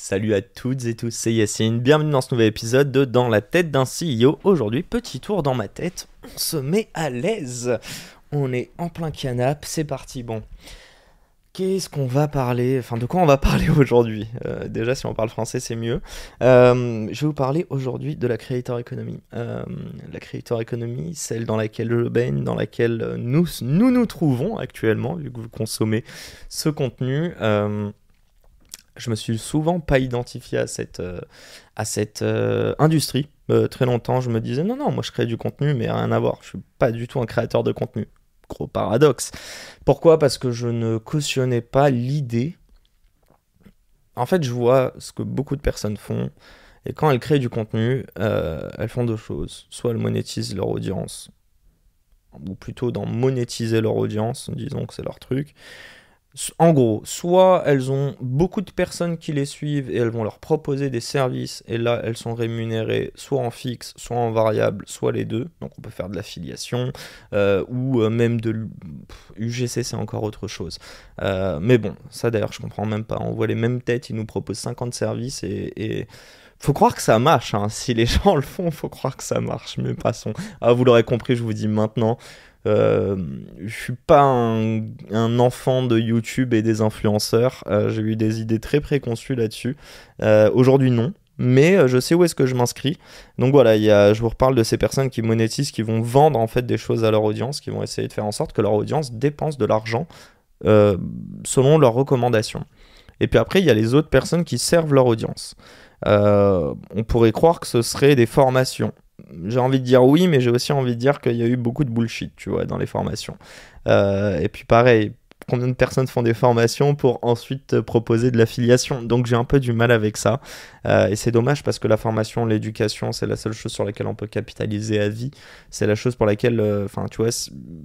Salut à toutes et tous, c'est Yacine, bienvenue dans ce nouvel épisode de Dans la tête d'un CEO. Aujourd'hui, petit tour dans ma tête, on se met à l'aise, on est en plein canap', c'est parti. Bon, qu'est-ce qu'on va parler, enfin de quoi on va parler aujourd'hui? Déjà si on parle français c'est mieux. Je vais vous parler aujourd'hui de la Creator Economy. La Creator Economy, celle dans laquelle je baigne, dans laquelle nous trouvons actuellement, vu que vous consommez ce contenu. Je me suis souvent pas identifié à cette industrie. Très longtemps, je me disais non, moi je crée du contenu, mais rien à voir. Je suis pas du tout un créateur de contenu. Gros paradoxe. Pourquoi? Parce que je ne cautionnais pas l'idée. En fait, je vois ce que beaucoup de personnes font, et quand elles créent du contenu, elles font deux choses. Soit elles monétisent leur audience, ou plutôt dans monétiser leur audience, disons que c'est leur truc. En gros, soit elles ont beaucoup de personnes qui les suivent et elles vont leur proposer des services et là elles sont rémunérées soit en fixe, soit en variable, soit les deux. Donc on peut faire de l'affiliation ou même de UGC, c'est encore autre chose. Mais bon, ça d'ailleurs je comprends même pas. On voit les mêmes têtes, ils nous proposent 50 services et faut croire que ça marche, hein. Si les gens le font, faut croire que ça marche. Mais passons. Ah, vous l'aurez compris, je vous dis maintenant. Je suis pas un enfant de YouTube et des influenceurs. J'ai eu des idées très préconçues là-dessus. Aujourd'hui, non. Mais je sais où est-ce que je m'inscris. Donc voilà, je vous reparle de ces personnes qui monétisent, qui vont vendre en fait des choses à leur audience, qui vont essayer de faire en sorte que leur audience dépense de l'argent selon leurs recommandations. Et puis après, il y a les autres personnes qui servent leur audience. On pourrait croire que ce serait des formations. J'ai envie de dire oui, mais j'ai aussi envie de dire qu'il y a eu beaucoup de bullshit, tu vois, dans les formations. Et puis pareil, combien de personnes font des formations pour ensuite te proposer de l'affiliation? Donc j'ai un peu du mal avec ça. Et c'est dommage parce que la formation, l'éducation, c'est la seule chose sur laquelle on peut capitaliser à vie. C'est la chose pour laquelle, tu vois,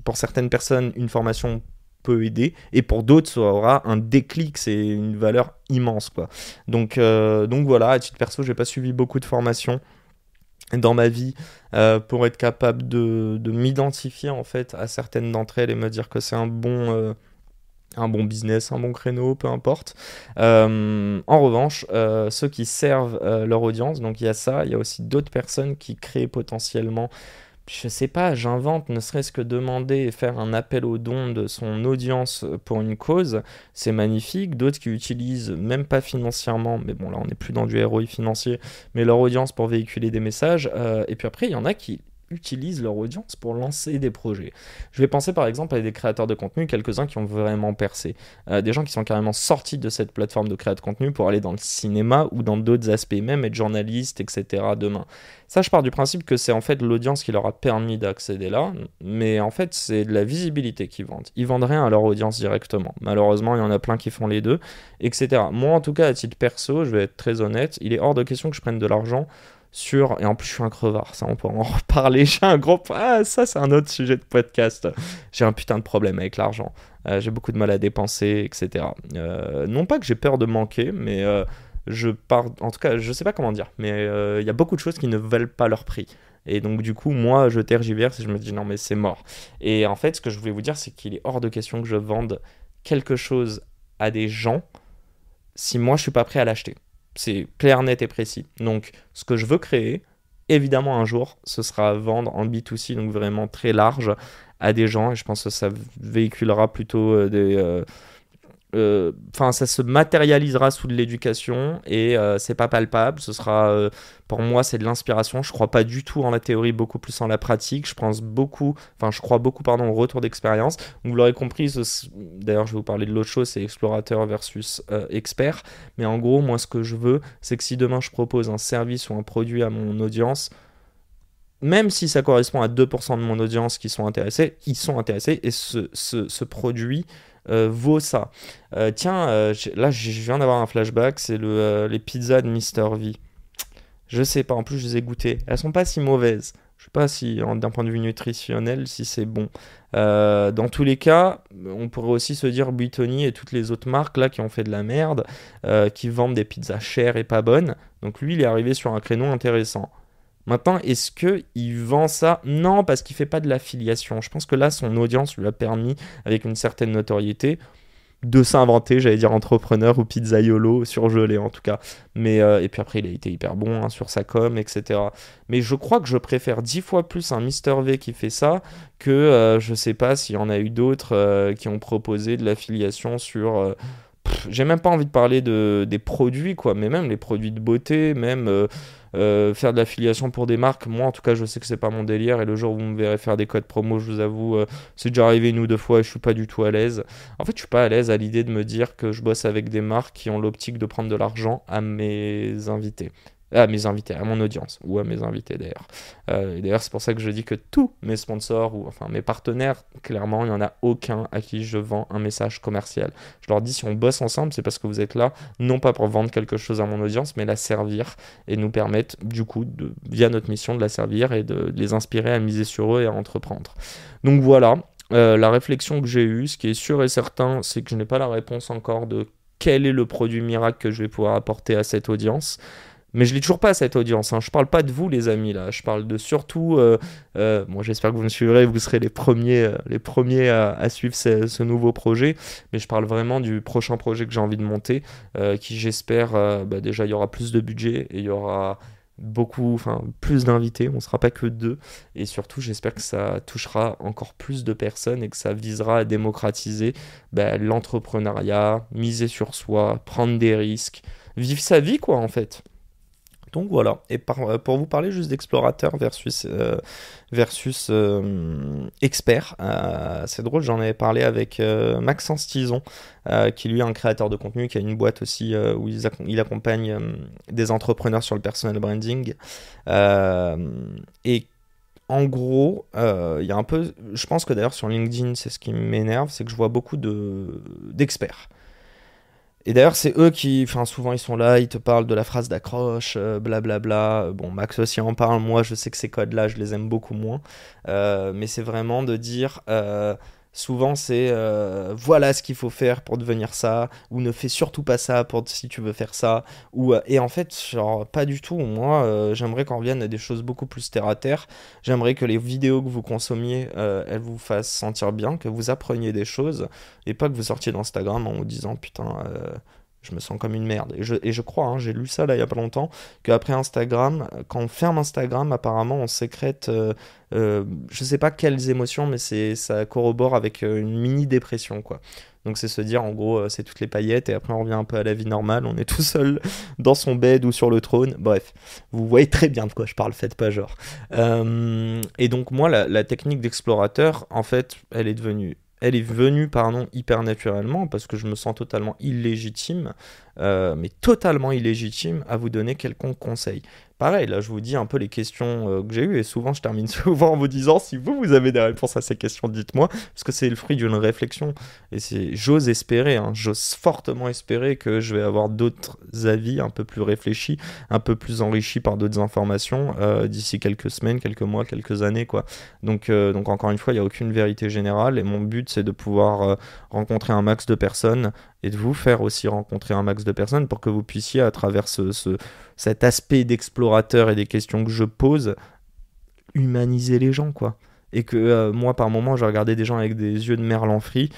pour certaines personnes, une formation peut aider, et pour d'autres ça aura un déclic, c'est une valeur immense, quoi. Donc voilà, à titre perso, j'ai pas suivi beaucoup de formations dans ma vie pour être capable de m'identifier en fait à certaines d'entre elles et me dire que c'est un bon business, un bon créneau, peu importe. En revanche, ceux qui servent leur audience, donc il y a ça, il y a aussi d'autres personnes qui créent potentiellement, je sais pas, j'invente, ne serait-ce que demander et faire un appel aux dons de son audience pour une cause, c'est magnifique. D'autres qui utilisent, même pas financièrement, mais bon là on n'est plus dans du ROI financier, mais leur audience pour véhiculer des messages. Et puis après il y en a qui utilisent leur audience pour lancer des projets. Je vais penser par exemple à des créateurs de contenu, quelques-uns qui ont vraiment percé. Des gens qui sont carrément sortis de cette plateforme de création de contenu pour aller dans le cinéma ou dans d'autres aspects, même être journaliste, etc. demain. Ça, je pars du principe que c'est en fait l'audience qui leur a permis d'accéder là, mais en fait c'est de la visibilité qu'ils vendent. Ils vendent rien à leur audience directement. Malheureusement, il y en a plein qui font les deux, etc. Moi, en tout cas, à titre perso, je vais être très honnête, il est hors de question que je prenne de l'argent et en plus je suis un crevard, ça on pourra en reparler, j'ai un gros... Ah, ça c'est un autre sujet de podcast. J'ai un putain de problème avec l'argent, j'ai beaucoup de mal à dépenser, etc. Non pas que j'ai peur de manquer, mais en tout cas je sais pas comment dire, mais il y a beaucoup de choses qui ne valent pas leur prix. Et donc du coup moi je tergiverse et je me dis non mais c'est mort. Et en fait ce que je voulais vous dire c'est qu'il est hors de question que je vende quelque chose à des gens si moi je suis pas prêt à l'acheter. C'est clair, net et précis. Donc, ce que je veux créer, évidemment, un jour, ce sera vendre en B2C, donc vraiment très large, à des gens. Et je pense que ça véhiculera plutôt ça se matérialisera sous de l'éducation et c'est pas palpable. Ce sera, pour moi, c'est de l'inspiration. Je crois pas du tout en la théorie, beaucoup plus en la pratique. Je crois beaucoup, au retour d'expérience. Vous l'aurez compris, d'ailleurs, je vais vous parler de l'autre chose, c'est explorateur versus expert. Mais en gros, moi, ce que je veux, c'est que si demain je propose un service ou un produit à mon audience, même si ça correspond à 2% de mon audience qui sont intéressés, ils sont intéressés et ce produit vaut ça. Là, je viens d'avoir un flashback, c'est les pizzas de Mister V. Je sais pas, en plus, je les ai goûtées. Elles sont pas si mauvaises. Je sais pas si, d'un point de vue nutritionnel, si c'est bon. Dans tous les cas, on pourrait aussi se dire Buitoni et toutes les autres marques là qui ont fait de la merde, qui vendent des pizzas chères et pas bonnes. Donc lui, il est arrivé sur un créneau intéressant. Maintenant, est-ce qu'il vend ça? Non, parce qu'il ne fait pas de l'affiliation. Je pense que là, son audience lui a permis, avec une certaine notoriété, de s'inventer, j'allais dire entrepreneur ou pizzaiolo, surgelé en tout cas. Mais, et puis après, il a été hyper bon hein, sur sa com, etc. Mais je crois que je préfère 10 fois plus un Mister V qui fait ça que je sais pas s'il y en a eu d'autres qui ont proposé de l'affiliation sur. J'ai même pas envie de parler des produits, quoi, mais même les produits de beauté, même faire de l'affiliation pour des marques. Moi, en tout cas, je sais que c'est pas mon délire. Et le jour où vous me verrez faire des codes promo, je vous avoue, c'est déjà arrivé une ou deux fois et je suis pas du tout à l'aise. En fait, je suis pas à l'aise à l'idée de me dire que je bosse avec des marques qui ont l'optique de prendre de l'argent à mes invités. À mes invités, à mon audience, ou à mes invités d'ailleurs. Et d'ailleurs, c'est pour ça que je dis que tous mes sponsors, ou enfin mes partenaires, clairement, il n'y en a aucun à qui je vends un message commercial. Je leur dis, si on bosse ensemble, c'est parce que vous êtes là, non pas pour vendre quelque chose à mon audience, mais la servir et nous permettre, du coup, via notre mission, de la servir et de les inspirer à miser sur eux et à entreprendre. Donc voilà, la réflexion que j'ai eue, ce qui est sûr et certain, c'est que je n'ai pas la réponse encore de quel est le produit miracle que je vais pouvoir apporter à cette audience. Mais je l'ai toujours pas cette audience, hein. Je parle pas de vous les amis là, je parle de surtout, bon j'espère que vous me suivrez, vous serez les premiers à suivre ce nouveau projet, mais je parle vraiment du prochain projet que j'ai envie de monter, qui j'espère, déjà il y aura plus de budget et il y aura plus d'invités, on sera pas que deux, et surtout j'espère que ça touchera encore plus de personnes et que ça visera à démocratiser l'entrepreneuriat, miser sur soi, prendre des risques, vivre sa vie quoi en fait. Donc voilà, et pour vous parler juste d'explorateur versus expert, c'est drôle, j'en avais parlé avec Maxence Tison, qui lui est un créateur de contenu, qui a une boîte aussi où il accompagne des entrepreneurs sur le personal branding. Et en gros, il y a un peu, je pense que d'ailleurs sur LinkedIn, c'est ce qui m'énerve, c'est que je vois beaucoup d'experts. Et d'ailleurs, c'est eux qui, enfin, souvent ils sont là, ils te parlent de la phrase d'accroche, blablabla. Bon, Max aussi en parle, moi je sais que ces codes-là, je les aime beaucoup moins. Mais c'est vraiment de dire, souvent c'est voilà ce qu'il faut faire pour devenir ça, ou ne fais surtout pas ça si tu veux faire ça. Et en fait, genre, pas du tout. Moi, j'aimerais qu'on revienne à des choses beaucoup plus terre à terre. J'aimerais que les vidéos que vous consommiez, elles vous fassent sentir bien, que vous appreniez des choses et pas que vous sortiez d'Instagram en vous disant putain, je me sens comme une merde. Et je crois, hein, j'ai lu ça là il y a pas longtemps, qu'après Instagram, quand on ferme Instagram, apparemment on sécrète, je sais pas quelles émotions, mais ça corrobore avec une mini dépression quoi. Donc c'est se dire en gros c'est toutes les paillettes et après on revient un peu à la vie normale, on est tout seul dans son bed ou sur le trône, bref, vous voyez très bien de quoi je parle, faites pas genre. Et donc moi la technique d'explorateur en fait elle est venue pardon, hyper naturellement parce que je me sens totalement illégitime, mais totalement illégitime à vous donner quelconque conseil. Pareil, là je vous dis un peu les questions que j'ai eues et souvent je termine souvent en vous disant si vous avez des réponses à ces questions, dites-moi, parce que c'est le fruit d'une réflexion et j'ose espérer, hein, j'ose fortement espérer que je vais avoir d'autres avis un peu plus réfléchis, un peu plus enrichis par d'autres informations d'ici quelques semaines, quelques mois, quelques années quoi. Donc encore une fois, il n'y a aucune vérité générale et mon but c'est de pouvoir rencontrer un max de personnes et de vous faire aussi rencontrer un max de personnes pour que vous puissiez, à travers cet aspect d'explorateur et des questions que je pose, humaniser les gens, quoi. Et que moi, par moment, je regardais des gens avec des yeux de merlan-frit.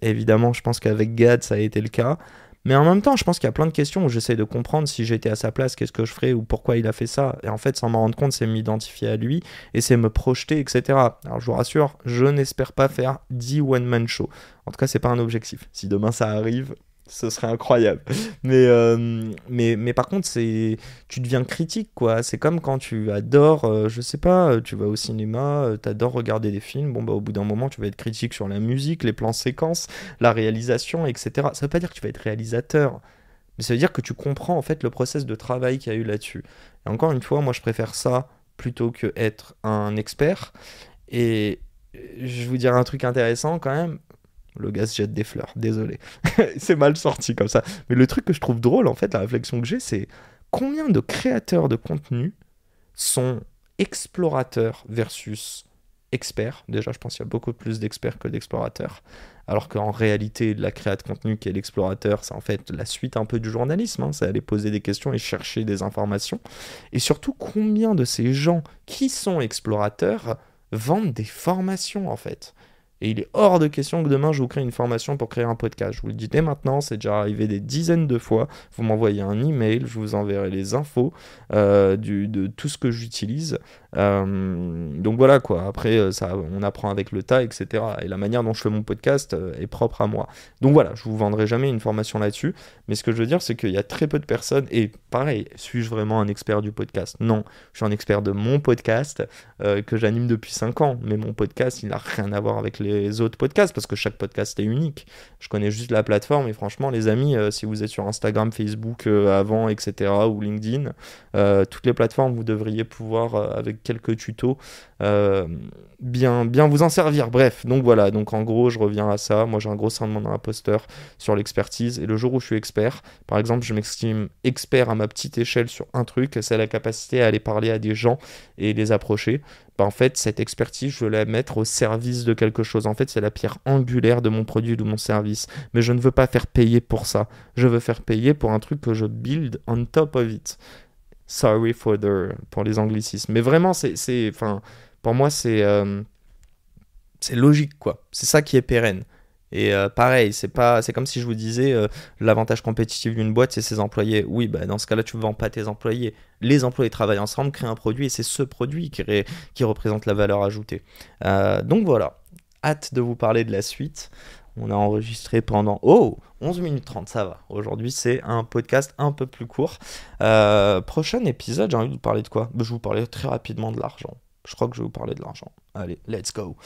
Évidemment, je pense qu'avec Gad, ça a été le cas. Mais en même temps, je pense qu'il y a plein de questions où j'essaie de comprendre si j'étais à sa place, qu'est-ce que je ferais ou pourquoi il a fait ça. Et en fait, sans m'en rendre compte, c'est m'identifier à lui et c'est me projeter, etc. Alors, je vous rassure, je n'espère pas faire 10 one-man show. En tout cas, c'est pas un objectif. Si demain ça arrive, ce serait incroyable. Mais par contre, tu deviens critique, quoi. C'est comme quand tu adores, je sais pas, tu vas au cinéma, t'adores regarder des films. Bon, bah, au bout d'un moment, tu vas être critique sur la musique, les plans séquences, la réalisation, etc. Ça veut pas dire que tu vas être réalisateur, mais ça veut dire que tu comprends, en fait, le process de travail qu'il y a eu là-dessus. Et encore une fois, moi, je préfère ça plutôt que être un expert. Et je vais vous dire un truc intéressant quand même. Le gars se jette des fleurs, désolé. C'est mal sorti comme ça. Mais le truc que je trouve drôle, en fait, la réflexion que j'ai, c'est combien de créateurs de contenu sont explorateurs versus experts. Déjà, je pense qu'il y a beaucoup plus d'experts que d'explorateurs. Alors qu'en réalité, la créa de contenu qui est l'explorateur, c'est en fait la suite un peu du journalisme. Hein. C'est aller poser des questions et chercher des informations. Et surtout, combien de ces gens qui sont explorateurs vendent des formations, en fait. Et il est hors de question que demain je vous crée une formation pour créer un podcast. Je vous le dis dès maintenant, c'est déjà arrivé des dizaines de fois. Vous m'envoyez un email, je vous enverrai les infos de tout ce que j'utilise. Donc voilà quoi, après ça, on apprend avec le tas, etc. Et la manière dont je fais mon podcast est propre à moi. Donc voilà, je vous vendrai jamais une formation là-dessus, mais ce que je veux dire c'est qu'il y a très peu de personnes, et pareil, suis-je vraiment un expert du podcast? Non, je suis un expert de mon podcast que j'anime depuis 5 ans, mais mon podcast il n'a rien à voir avec les autres podcasts, parce que chaque podcast est unique. Je connais juste la plateforme, et franchement les amis, si vous êtes sur Instagram, Facebook avant, etc., ou LinkedIn, toutes les plateformes, vous devriez pouvoir, avec quelques tutos, bien vous en servir. Bref, donc voilà, donc en gros, je reviens à ça. Moi, j'ai un gros syndrome d'imposteur sur l'expertise, et le jour où je suis expert, par exemple, je m'estime expert à ma petite échelle sur un truc, c'est la capacité à aller parler à des gens et les approcher. En fait, cette expertise, je veux la mettre au service de quelque chose. En fait, c'est la pierre angulaire de mon produit ou de mon service. Mais je ne veux pas faire payer pour ça. Je veux faire payer pour un truc que je build on top of it. Sorry pour les anglicismes. Mais vraiment, pour moi, c'est logique, quoi. C'est ça qui est pérenne. Et pareil, c'est comme si je vous disais l'avantage compétitif d'une boîte, c'est ses employés. Oui, bah, dans ce cas-là, tu ne vends pas tes employés. Les employés travaillent ensemble, créent un produit, et c'est ce produit qui représente la valeur ajoutée. Donc voilà, hâte de vous parler de la suite. On a enregistré pendant 11 minutes 30, ça va. Aujourd'hui, c'est un podcast un peu plus court. Prochain épisode, j'ai envie de vous parler de quoi? Je vais vous parler très rapidement de l'argent. Je crois que je vais vous parler de l'argent. Allez, let's go.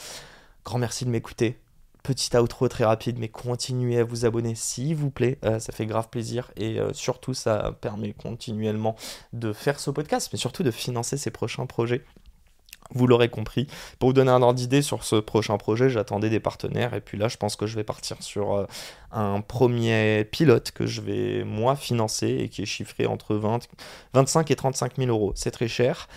Grand merci de m'écouter. Petit outro très rapide, mais continuez à vous abonner s'il vous plaît, ça fait grave plaisir, et surtout ça permet continuellement de faire ce podcast, mais surtout de financer ces prochains projets. Vous l'aurez compris. Pour vous donner un ordre d'idée sur ce prochain projet, j'attendais des partenaires, et puis là je pense que je vais partir sur un premier pilote que je vais moi financer, et qui est chiffré entre 25 et 35 000 euros. C'est très cher,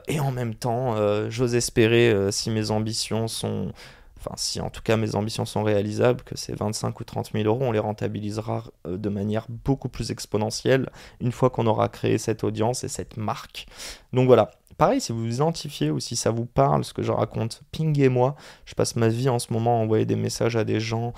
et en même temps j'ose espérer, si mes ambitions sont... Enfin, si en tout cas mes ambitions sont réalisables, que ces 25 ou 30 000 euros, on les rentabilisera de manière beaucoup plus exponentielle une fois qu'on aura créé cette audience et cette marque. Donc voilà, pareil, si vous vous identifiez ou si ça vous parle ce que je raconte, pinguez-moi. Je passe ma vie en ce moment à envoyer des messages à des gens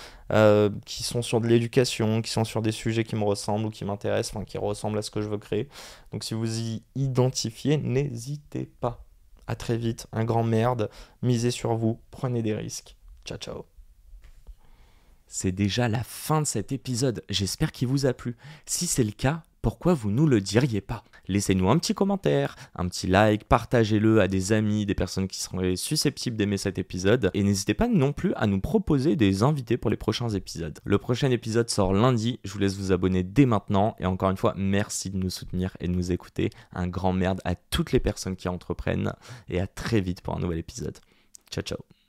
qui sont sur de l'éducation, qui sont sur des sujets qui me ressemblent ou qui m'intéressent, enfin qui ressemblent à ce que je veux créer. Donc si vous y identifiez, n'hésitez pas. À très vite, un grand merde, misez sur vous, prenez des risques. Ciao, ciao. C'est déjà la fin de cet épisode, j'espère qu'il vous a plu. Si c'est le cas, pourquoi vous nous le diriez pas? Laissez-nous un petit commentaire, un petit like, partagez-le à des amis, des personnes qui seraient susceptibles d'aimer cet épisode, et n'hésitez pas non plus à nous proposer des invités pour les prochains épisodes. Le prochain épisode sort lundi, je vous laisse vous abonner dès maintenant, et encore une fois, merci de nous soutenir et de nous écouter. Un grand merde à toutes les personnes qui entreprennent, et à très vite pour un nouvel épisode. Ciao ciao.